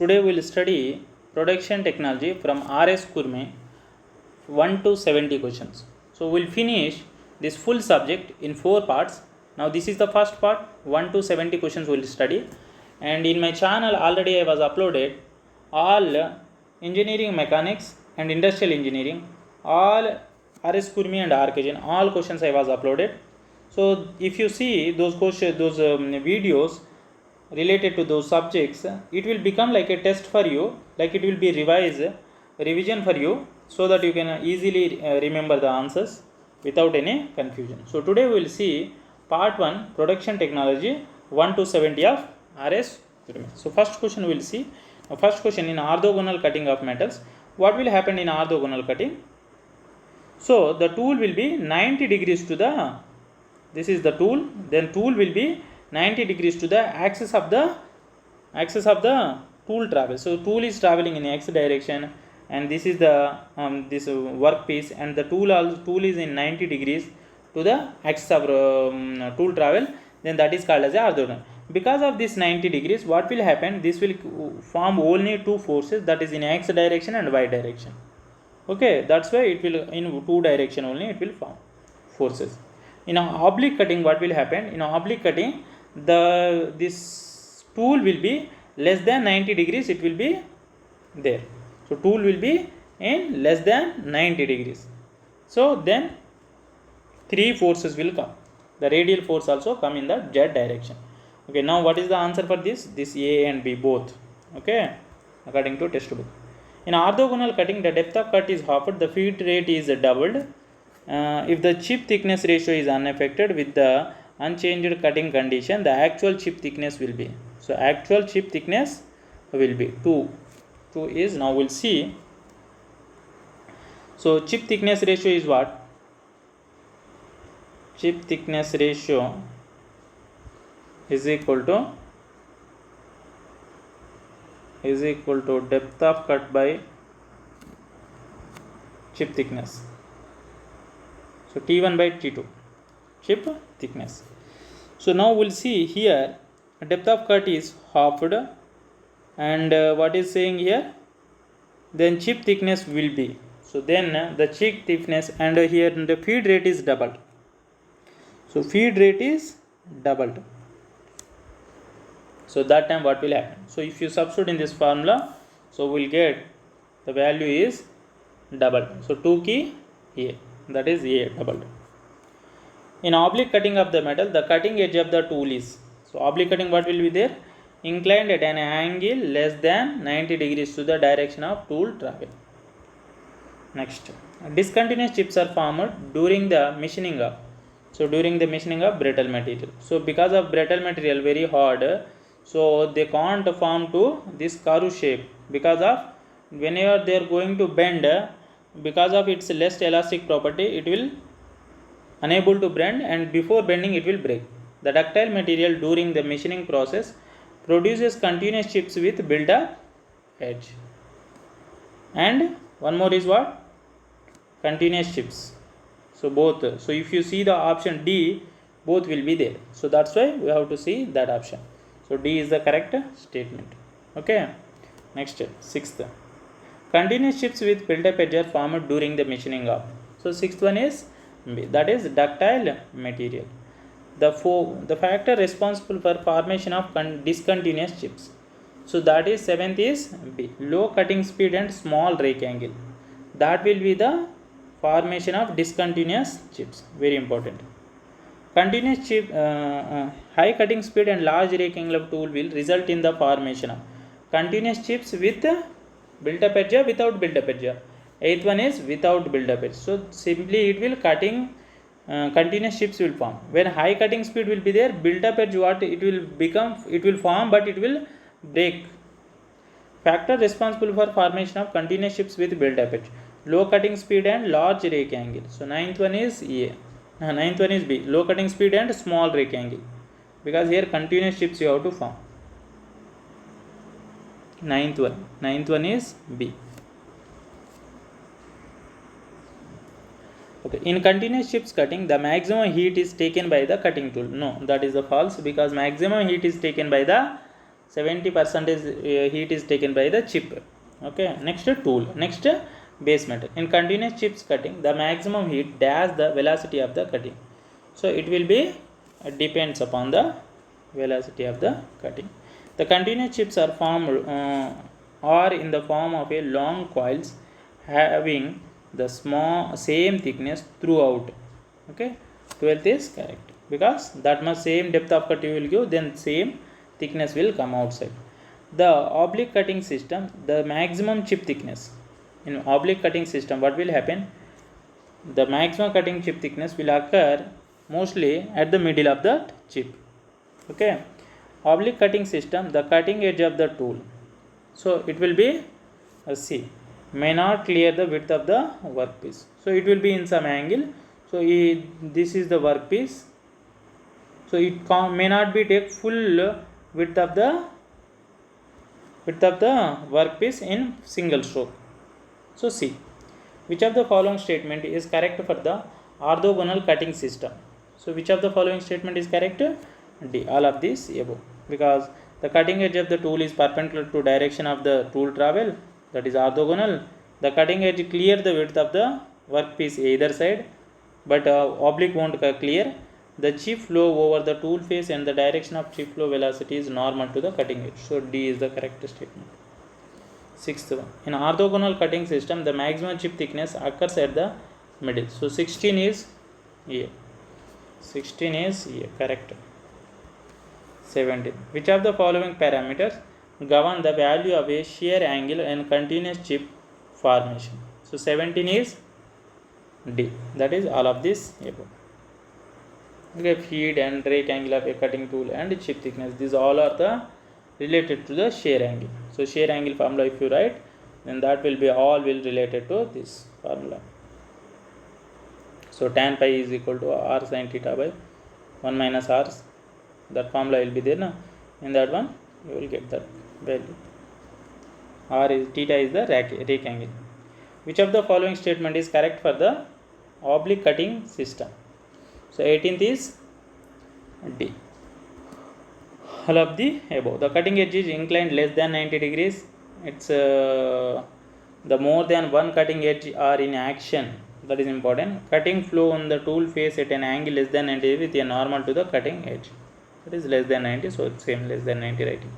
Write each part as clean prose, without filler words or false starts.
Today we will study production technology from RS Kurme 1 to 70 questions. So we will finish this full subject in 4 parts. Now this is the first part, 1 to 70 questions we will study, and in my channel already I was uploaded all engineering mechanics and industrial engineering, all RS Kurme and RKGN, all questions I was uploaded. So if you see those questions, those videos related to those subjects, it will become like a test for you, like it will be revision for you, so that you can easily remember the answers without any confusion. So today we will see part 1, production technology 1 to 70 of RS Pyramid. So first question we will see. First question, in orthogonal cutting of metals, what will happen in orthogonal cutting? So the tool will be 90 degrees to the, this is the tool, then tool will be 90 degrees to the axis of the tool travel. So tool is traveling in x direction, and this is the this workpiece, and the tool is in 90 degrees to the axis of tool travel, then that is called as a orthogonal. Because of this 90 degrees, what will happen? This will form only two forces, that is in x direction and y direction. Okay, that's why it will in two direction only it will form forces. In oblique cutting, what will happen? In oblique cutting, this tool will be less than 90 degrees, it will be there. So tool will be in less than 90 degrees. So then three forces will come. The radial force also come in the z direction. Okay, now what is the answer for this? This A and B both. Okay, according to textbook. In orthogonal cutting, the depth of cut is halved, the feed rate is doubled. If the chip thickness ratio is unaffected with the unchanged cutting condition, the actual chip thickness will be. So actual chip thickness will be 2. 2 is, now we'll see. So chip thickness ratio is what? Chip thickness ratio is equal to depth of cut by chip thickness. So T1 by T2, chip thickness. So now we'll see here, depth of cut is halved, and what is saying here, then chip thickness will be. So then the chip thickness, and here the feed rate is doubled. So feed rate is doubled. So that time what will happen? So if you substitute in this formula, so we'll get the value is doubled. So 2 key A, that is A doubled. In oblique cutting of the metal, the cutting edge of the tool is, so oblique cutting, what will be there? Inclined at an angle less than 90 degrees to the direction of tool travel. Next, discontinuous chips are formed during the machining of, so during the machining of brittle material. So because of brittle material very hard, so they can't form to this curve shape, because of whenever they are going to bend, because of its less elastic property, it will unable to bend, and before bending it will break. The ductile material during the machining process produces continuous chips with built up edge. And one more is what? Continuous chips. So both. So if you see the option D, both will be there. So that's why we have to see that option. So D is the correct statement. Okay. Next, sixth. Continuous chips with built up edge are formed during the machining of. So sixth one is B, that is ductile material. The factor responsible for formation of discontinuous chips. So that is seventh is B, low cutting speed and small rake angle. That will be the formation of discontinuous chips. Very important. Continuous chip, high cutting speed and large rake angle of tool will result in the formation of continuous chips with built up edge or without built up edge. Eighth one is without build up edge. So simply it will cutting continuous chips will form. When high cutting speed will be there, built up edge, what it will become, it will form, but it will break. Factor responsible for formation of continuous chips with built up edge, low cutting speed and large rake angle. So ninth one is A, ninth one is B, low cutting speed and small rake angle, because here continuous chips you have to form. Ninth one is B. Okay, in continuous chips cutting, the maximum heat is taken by the cutting tool. No, that is the false, because maximum heat is taken by the 70% is heat is taken by the chip. Okay, next tool, next base metal. In continuous chips cutting, the maximum heat dash the velocity of the cutting. So it will be depends upon the velocity of the cutting. The continuous chips are formed or in the form of a long coils having the small same thickness throughout. Okay, 12th is correct, because that much same depth of cut you will give, then same thickness will come outside. The oblique cutting system, the maximum chip thickness. In oblique cutting system, what will happen? The maximum cutting chip thickness will occur mostly at the middle of the chip. Okay, oblique cutting system, the cutting edge of the tool, so it will be C, may not clear the width of the workpiece. So it will be in some angle. So this is the workpiece, so it may not be take full width of the workpiece in single stroke. So C, which of the following statement is correct for the orthogonal cutting system? So which of the following statement is correct? D, all of these above, because the cutting edge of the tool is perpendicular to direction of the tool travel, that is orthogonal. The cutting edge clear the width of the workpiece either side, but oblique won't clear. The chip flow over the tool face and the direction of chip flow velocity is normal to the cutting edge. So D is the correct statement. Sixth one, in orthogonal cutting system, the maximum chip thickness occurs at the middle. So 16 is A. 16 is A, correct. 17. Which of the following parameters govern the value of a shear angle and continuous chip formation? So 17 is D, that is all of this above. Okay, feed and rake angle of a cutting tool and chip thickness, these all are the related to the shear angle. So shear angle formula if you write, then that will be all will related to this formula. So tan pi is equal to r sin theta by 1 minus r, that formula will be there na? In that one you will get that value. R is theta is the rake angle. Which of the following statement is correct for the oblique cutting system? So 18th is D, all of the above. The cutting edge is inclined less than 90 degrees. It's the more than one cutting edge are in action, that is important. Cutting flow on the tool face at an angle less than 90 with a normal to the cutting edge, that is less than 90, so it's same less than 90 writing.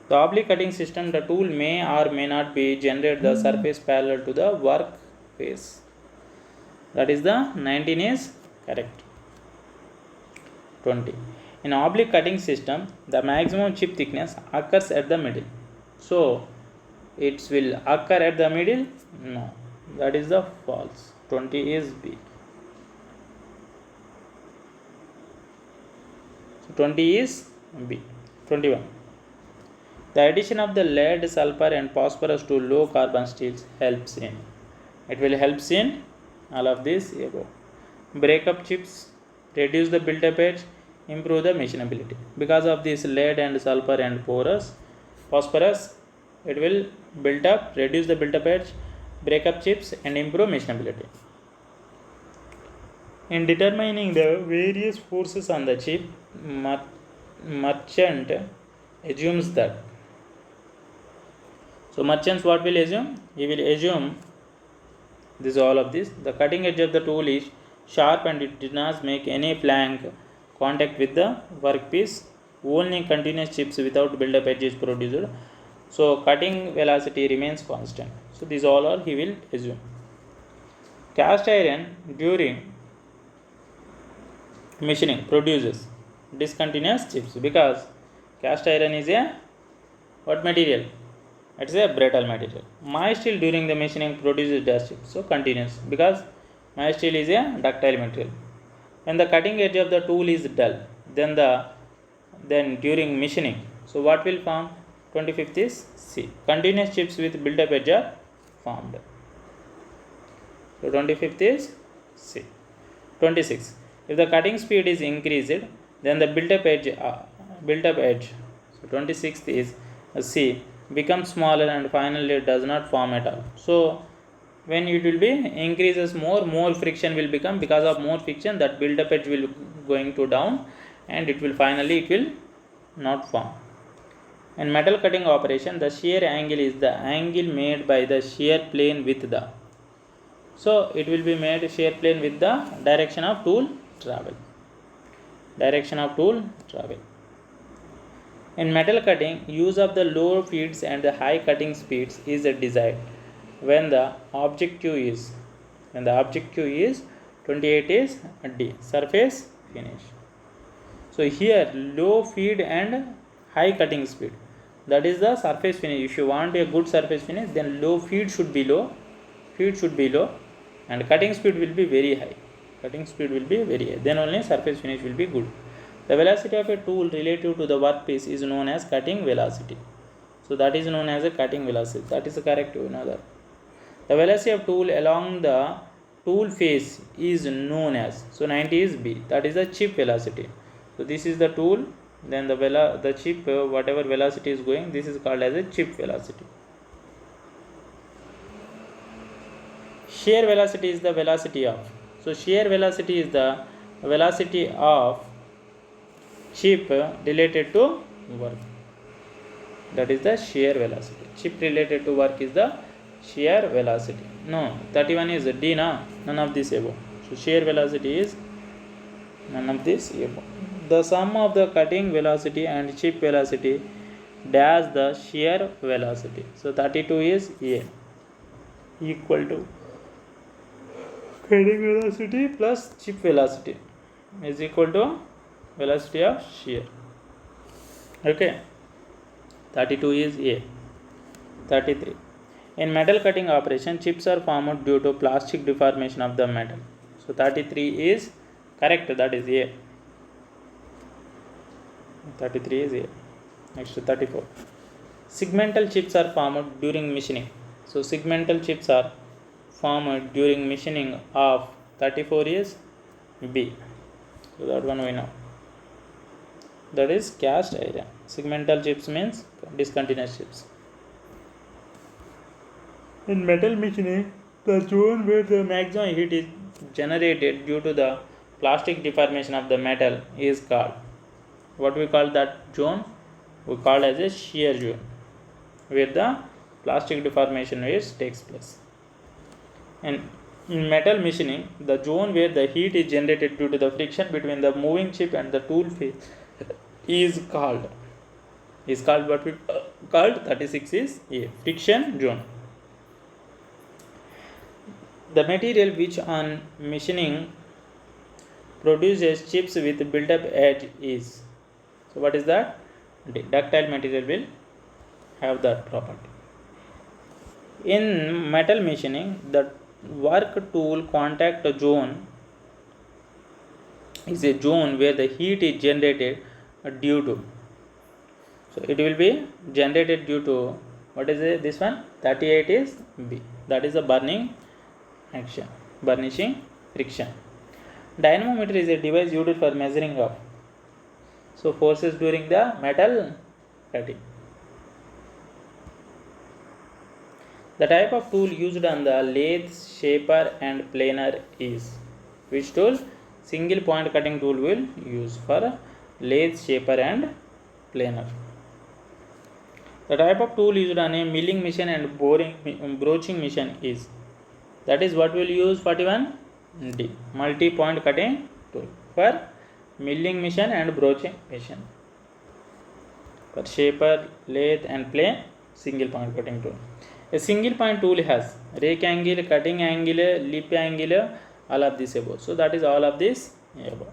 The oblique cutting system, the tool may or may not be generate the surface parallel to the work face, that is the 19 is correct. 20. In oblique cutting system, the maximum chip thickness occurs at the middle. So it will occur at the middle? No, that is the false. 20 is B. So 20 is B. 21. The addition of the lead, sulfur and phosphorus to low carbon steels helps in. It will helps in all of this above. Break up chips, reduce the built-up edge, improve the machinability. Because of this lead and sulfur and phosphorus, it will build up, reduce the built-up edge, break up chips and improve machinability. In determining the various forces on the chip, merchant assumes that. So merchants what will assume? He will assume this all of this. The cutting edge of the tool is sharp and it did not make any flank contact with the workpiece. Only continuous chips without build-up edge is produced. So cutting velocity remains constant. So these all are he will assume. Cast iron during machining produces discontinuous chips, because cast iron is a what material? It's a brittle material. My steel during the machining produces dash chips, so continuous, because my steel is a ductile material. When the cutting edge of the tool is dull, then during machining, so what will form? 25th is C. Continuous chips with built-up edge are formed. So 25th is C. 26. If the cutting speed is increased, then the built-up edge. So 26th is C, becomes smaller and finally does not form at all. So when it will be increases more friction will become, because of more friction that build-up edge will going to down and it will finally it will not form. In metal cutting operation, the shear angle is the angle made by the shear plane with the. So it will be made shear plane with the direction of tool travel. Direction of tool travel. In metal cutting, use of the low feeds and the high cutting speeds is desired when the objective is 28 is D, surface finish. So here low feed and high cutting speed, that is the surface finish. If you want a good surface finish, then low feed should be low, and cutting speed will be very high. Then only surface finish will be good. The velocity of a tool relative to the workpiece is known as cutting velocity. So that is known as a cutting velocity. That is correct, you know that. The velocity of tool along the tool face is known as, so 90 is B, that is the chip velocity. So this is the tool, then the chip, whatever velocity is going, this is called as a chip velocity. Shear velocity is the velocity of, so shear velocity is the velocity of chip related to work, that is the shear velocity. Chip related to work is the shear velocity. No, 31 is D, none of this above. So shear velocity is none of this above. The sum of the cutting velocity and chip velocity dash the shear velocity. So 32 is A, equal to cutting velocity plus chip velocity is equal to velocity of shear. Okay, 32 is A. 33. In metal cutting operation, chips are formed due to plastic deformation of the metal. So 33 is correct, that is A. 33 is A. Next, 34. Segmental chips are formed during machining. So segmental chips are formed during machining of, 34 is B. So that one we know. That is cast iron. Segmental chips means discontinuous chips. In metal machining, the zone where the maximum heat is generated due to the plastic deformation of the metal is called, what we call that zone? We call as a shear zone, where the plastic deformation takes place. And in metal machining, the zone where the heat is generated due to the friction between the moving chip and the tool face is called what we called 36 is A, friction zone. The material which on machining produces chips with built-up edge is, so what is that? Ductile material will have that property. In metal machining, the work tool contact zone is a zone where the heat is generated due to, so it will be generated due to, what is it? This one 38 is B, that is the burning action, burnishing friction. Dynamometer is a device used for measuring of, so forces during the metal cutting. The type of tool used on the lathe, shaper and planer is, which tool? Single point cutting tool will use for lathe, shaper and planer. The type of tool used on a milling machine and broaching machine is, that is what we will use, 41 D, multi-point cutting tool for milling machine and broaching machine. For shaper, lathe and plane, single point cutting tool. A single point tool has rake angle, cutting angle, lip angle, all of this above. So that is all of this above.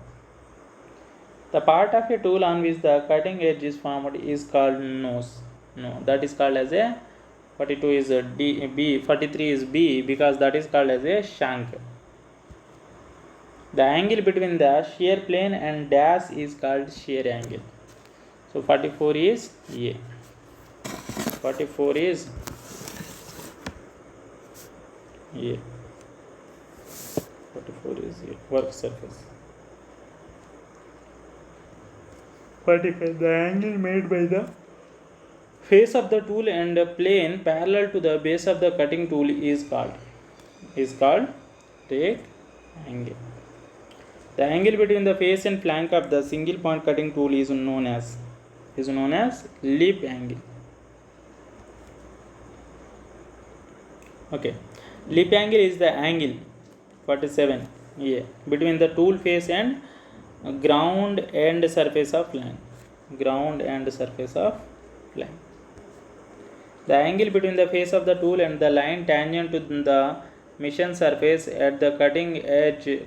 The part of a tool on which the cutting edge is formed is called nose. No, that is called as a, 42 is a D, B, 43 is B, because that is called as a shank. The angle between the shear plane and dash is called shear angle. So 44 is A. 44 is A. 44 is A. Work surface. 45. The angle made by the face of the tool and plane parallel to the base of the cutting tool is called rake angle. The angle between the face and flank of the single point cutting tool is known as, is known as leap angle. Okay, leap angle is the angle 47 between the tool face and ground and surface of plane. Ground and surface of plane. The angle between the face of the tool and the line tangent to the machine surface at the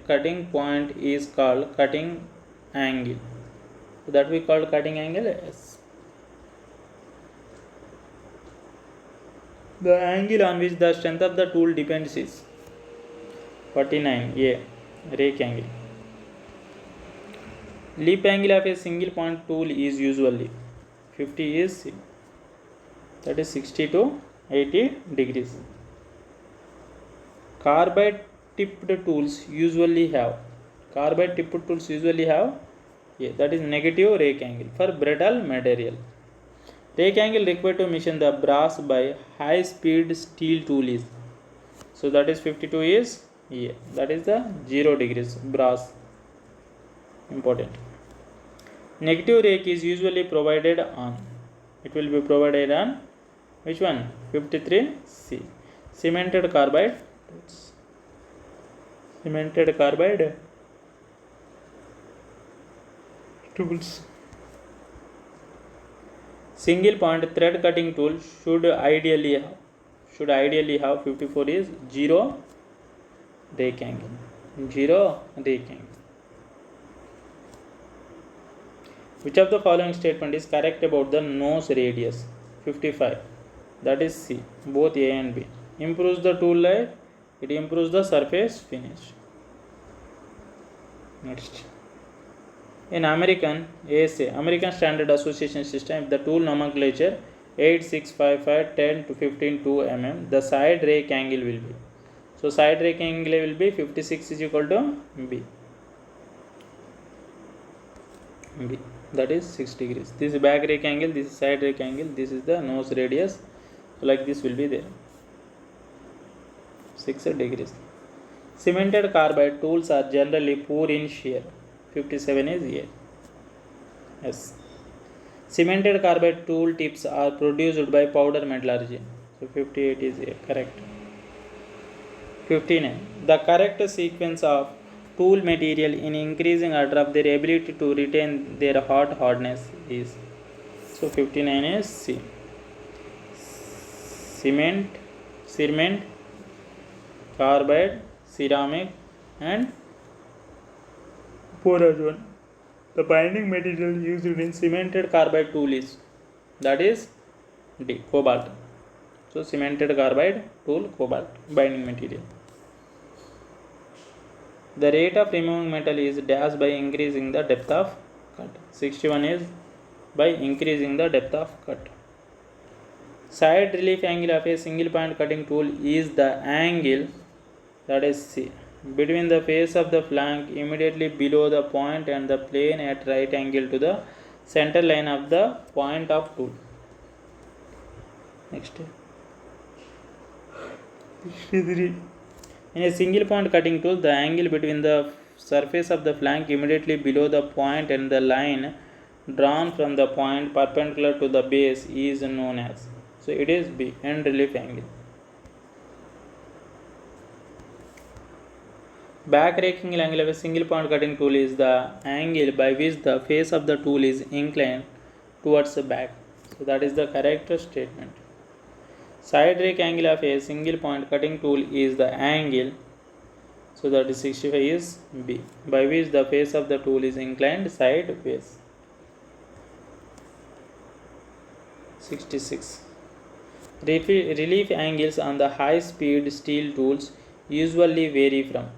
cutting point is called cutting angle. So that we call cutting angle. Yes. The angle on which the strength of the tool depends is 49 rake angle. Leap angle of a single point tool is usually 50 is C. That is 60 to 80 degrees. Carbide tipped tools usually have that is negative rake angle for brittle material. Rake angle required to machine the brass by high speed steel tool is, so that is 52 is that is the 0 degrees brass. Important. Negative rake is usually provided on, it will be provided on which one? 53C. Cemented carbide tools. Single point thread cutting tool should ideally have 54 is 0 rake angle. Which of the following statement is correct about the nose radius? 55. That is C. Both A and B. Improves the tool life. It improves the surface finish. Next. In American ASA, American Standard Association System, the tool nomenclature 8655 10 to 15 2 mm, the side rake angle will be. So side rake angle will be 56 is equal to B. That is 6 degrees. This is back rake angle, this is side rake angle, this is the nose radius. So like this will be there. 6 degrees. Cemented carbide tools are generally poor in shear. 57 is A. Yes. Cemented carbide tool tips are produced by powder metallurgy. So 58 is A. Correct. 59. The correct sequence of tool material in increasing order of their ability to retain their hot hardness is. So 59 is C. Cement, carbide, ceramic and porous one. The binding material used in cemented carbide tool is, that is D, cobalt. So cemented carbide tool, cobalt, binding material. The rate of removing metal is dash by increasing the depth of cut. 61 is by increasing the depth of cut. Side relief angle of a single point cutting tool is the angle, that is C, between the face of the flank immediately below the point and the plane at right angle to the center line of the point of tool. Next. 63. In a single point cutting tool, the angle between the surface of the flank immediately below the point and the line drawn from the point perpendicular to the base is known as, so it is B, end relief angle. Back raking angle of a single point cutting tool is the angle by which the face of the tool is inclined towards the back. So that is the correct statement. Side rake angle of a single point cutting tool is the angle, so that is 65 is B, by which the face of the tool is inclined sideways. 66. Relief angles on the high speed steel tools usually vary from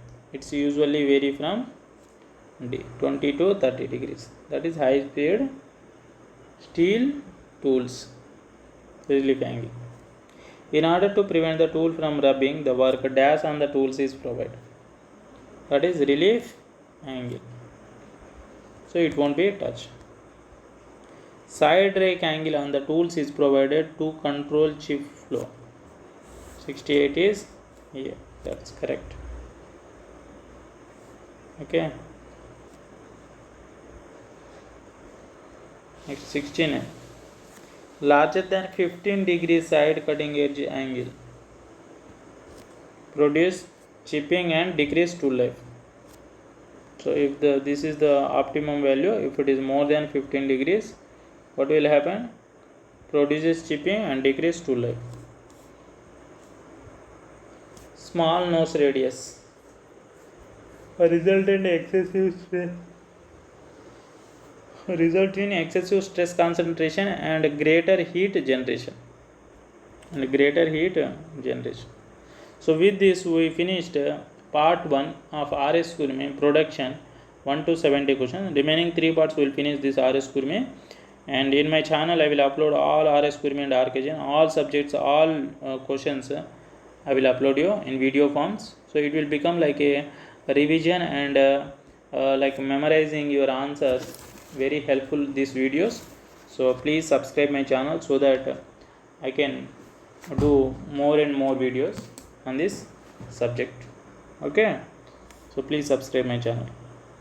D, 20 to 30 degrees. That is high speed steel tools relief angle. In order to prevent the tool from rubbing, the work dash on the tools is provided. That is relief angle. So it won't be touched. Side rake angle on the tools is provided to control chip flow. 68 is A. That's correct. Okay. Next 16 है larger than 15 degree side cutting edge angle produce chipping and decrease tool life. So if this is the optimum value, if it is more than 15 degrees, what will happen? Produces chipping and decrease tool life. Small nose radius result in excessive stress concentration and greater heat generation. So with this we finished part 1 of RS Gourmet production 1 to 70 questions. Remaining 3 parts will finish this RS Gourmet, and in my channel I will upload all RS Gourmet and RKGN, all subjects, all questions I will upload you in video forms. So it will become like a revision and like memorizing your answers, very helpful these videos. So please subscribe my channel so that I can do more and more videos on this subject. Okay, so please subscribe my channel.